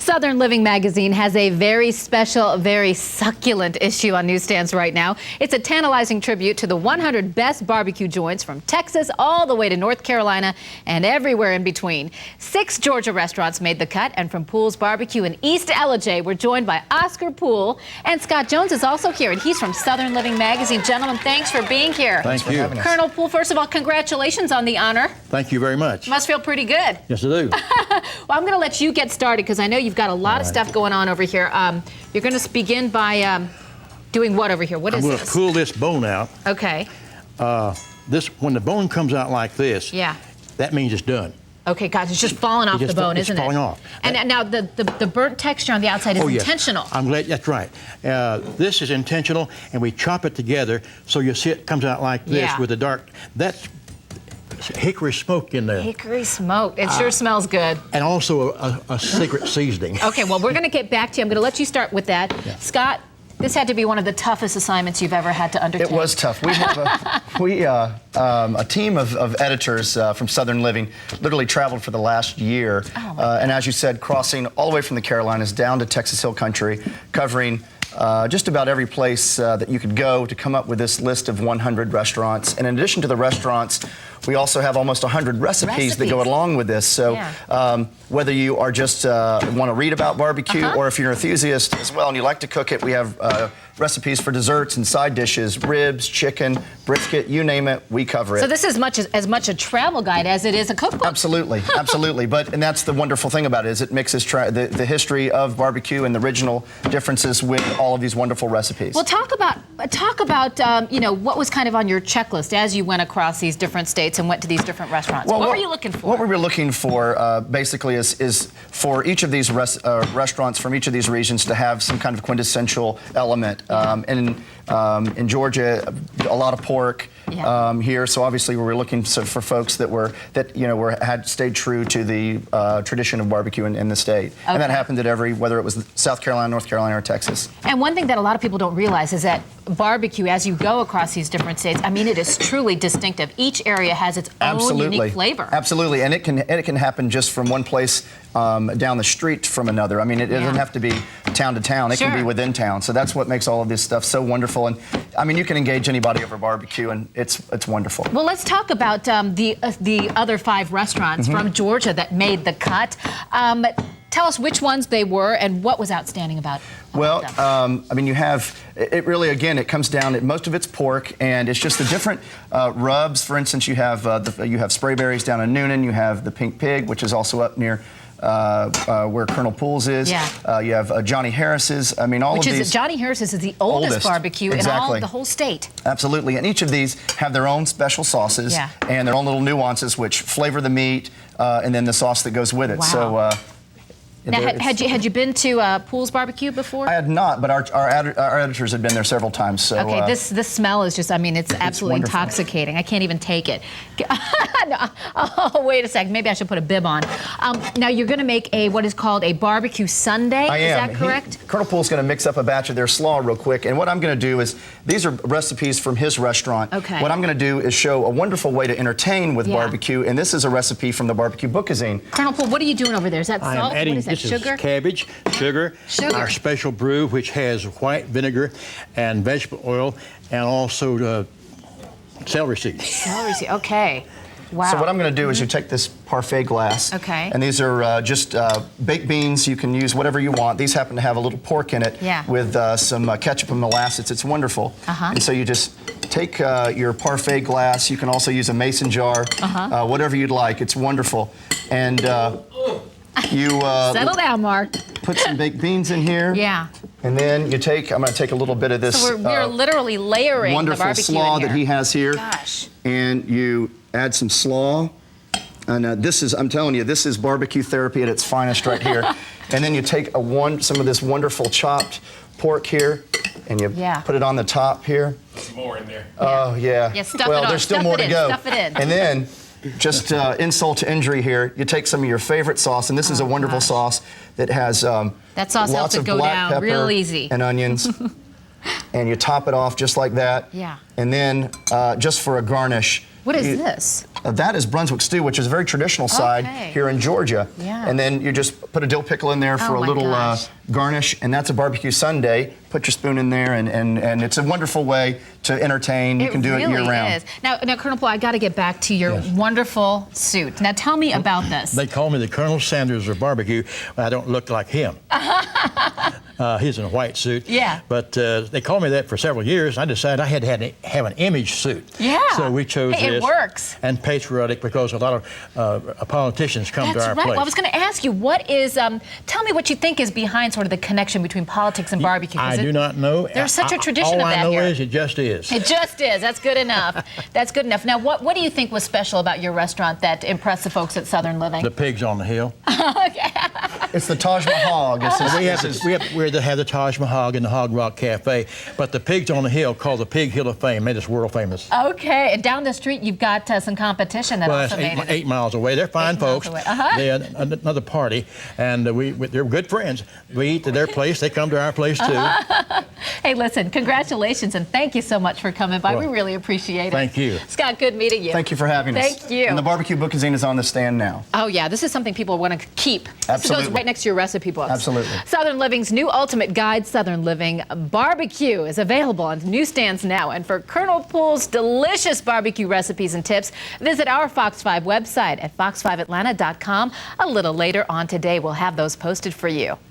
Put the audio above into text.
Southern Living magazine has a very special, very succulent issue on newsstands right now. It's a tantalizing tribute to the 100 best barbecue joints from Texas all the way to North Carolina and everywhere in between. 6 Georgia restaurants made the cut, and from Poole's Barbecue in East Ellijay, we're joined by Oscar Poole, and Scott Jones is also here, and he's from Southern Living magazine. Gentlemen, thanks for being here. Thank you. Colonel Poole, first of all, congratulations on the honor. Thank you very much. Must feel pretty good. Yes, I do. Well, I'm going to let you get started because I know you've got a lot of stuff going on over here. You're going to begin by doing what over here? What is this? I'm going to pull this bone out. Okay. When the bone comes out like this, yeah, that means it's done. Okay, guys, it's just falling off the bone, isn't it? It's falling off. And now the burnt texture on the outside is intentional. I'm glad, that's right. This is intentional, and we chop it together so you see it comes out like this with the dark. That's hickory smoke in there. Hickory smoke. It sure smells good. And also a secret seasoning. Okay, well, we're going to get back to you. I'm going to let you start with that. Yeah. Scott, this had to be one of the toughest assignments you've ever had to undertake. It was tough. We have a team of editors from Southern Living literally traveled for the last year. And as you said, crossing all the way from the Carolinas down to Texas Hill Country, covering just about every place that you could go to come up with this list of 100 restaurants. And in addition to the restaurants, we also have almost 100 recipes that go along with this. So whether you are just want to read about barbecue or if you're an enthusiast as well and you like to cook it, we have recipes for desserts and side dishes, ribs, chicken, brisket, you name it, we cover it. So this is as much a travel guide as it is a cookbook. Absolutely, absolutely. And that's the wonderful thing about it is it mixes the history of barbecue and the original differences with all of these wonderful recipes. Well, talk about you know, what was kind of on your checklist as you went across these different states and went to these different restaurants. Well, what were you looking for? What we were looking for basically is for each of these restaurants from each of these regions to have some kind of quintessential element. In Georgia, a lot of pork here, so obviously we were looking for folks that had stayed true to the tradition of barbecue in the state, and that happened at whether it was South Carolina, North Carolina, or Texas. And one thing that a lot of people don't realize is that barbecue, as you go across these different states, I mean, it is truly distinctive. Each area has its own unique flavor. Absolutely, and it can happen just from one place down the street from another. I mean, it doesn't have to be town to town. It can be within town. So that's what makes all of this stuff so wonderful. And I mean, you can engage anybody over barbecue, and it's wonderful. Well, let's talk about the other 5 restaurants from Georgia that made the cut. Tell us which ones they were and what was outstanding about them. Well, I mean, you have, it really, again, it comes down, most of it's pork, and it's just the different rubs. For instance, you have Sprayberries down in Noonan, you have the Pink Pig, which is also up near where Colonel Poole's is. Yeah. You have Johnny Harris's. I mean, all of these. Johnny Harris's is the oldest barbecue in the whole state. Absolutely, and each of these have their own special sauces and their own little nuances which flavor the meat and then the sauce that goes with it. Wow. So. Now, had you been to Poole's Barbecue before? I had not, but our editors had been there several times. So, okay, this smell is just, I mean, it's absolutely intoxicating. I can't even take it. No, oh, wait a second. Maybe I should put a bib on. Now, you're going to make what is called a barbecue sundae. I am. Is that correct? Colonel Poole's going to mix up a batch of their slaw real quick. And what I'm going to do is, these are recipes from his restaurant. Okay. What I'm going to do is show a wonderful way to entertain with barbecue. And this is a recipe from the Barbecue Bookazine. Colonel Poole, what are you doing over there? Is that salt? What is that, sugar? Cabbage, sugar, our special brew, which has white vinegar and vegetable oil, and also celery seeds. Celery seeds, okay. Wow. So what I'm going to do is you take this parfait glass, and these are just baked beans. You can use whatever you want. These happen to have a little pork in it with some ketchup and molasses. It's wonderful. And so you just take your parfait glass. You can also use a mason jar, whatever you'd like. It's wonderful. And you settle down, Mark. Put some baked beans in here. Yeah. And then you take, I'm going to take a little bit of this. So we're literally layering wonderful the barbecue slaw in here. that he has here. Gosh. And you add some slaw. And this is, I'm telling you, this is barbecue therapy at its finest right here. And then you take some of this wonderful chopped pork here, and you put it on the top here. Some more in there. Oh, yeah. Yeah, stuff it well, on. there's still Stuff more it to go. Stuff it in. And then, just insult to injury here, you take some of your favorite sauce, and this is a wonderful sauce that has that sauce lots of go black down pepper real easy. and onions. And you top it off just like that. Yeah. And then, just for a garnish, What is this? That is Brunswick stew, which is a very traditional side here in Georgia. Yeah. And then you just put a dill pickle in there for a little garnish, and that's a barbecue sundae. Put your spoon in there, and it's a wonderful way to entertain. You can do it year-round. Is. Now, Colonel Poole, I got to get back to your wonderful suit. Now, tell me about this. They call me the Colonel Sanders of barbecue. I don't look like him. He's in a white suit. Yeah. But they called me that for several years. I decided I had to have an image suit. Yeah. So we chose this. It works. And patriotic, because a lot of politicians come to our place. Well, I was going to ask you, what is, tell me what you think is behind sort of the connection between politics and barbecue. I do not know. There's such a tradition of that here. All I know is it just is. It just is. That's good enough. That's good enough. Now, what do you think was special about your restaurant that impressed the folks at Southern Living? The pigs on the hill. Okay. It's the Taj Mahal. We have the Taj Mahal in the Hog Rock Cafe, but the pigs on the hill, called the Pig Hill of Fame, made us world famous. Okay, and down the street you've got some competition that also made it. 8 miles away. They're fine folks. They're another party, and they're good friends. We eat at their place. They come to our place too. Hey, listen, congratulations, and thank you so much for coming by. Well, we really appreciate it. Thank you. Scott, good meeting you. Thank you for having us. Thank you. And the barbecue bookazine is on the stand now. Oh, yeah, this is something people want to keep. Absolutely. This goes right next to your recipe books. Absolutely. Southern Living's new ultimate guide, Southern Living Barbecue, is available on newsstands now. And for Colonel Poole's delicious barbecue recipes and tips, visit our Fox 5 website at fox5atlanta.com. A little later on today, we'll have those posted for you.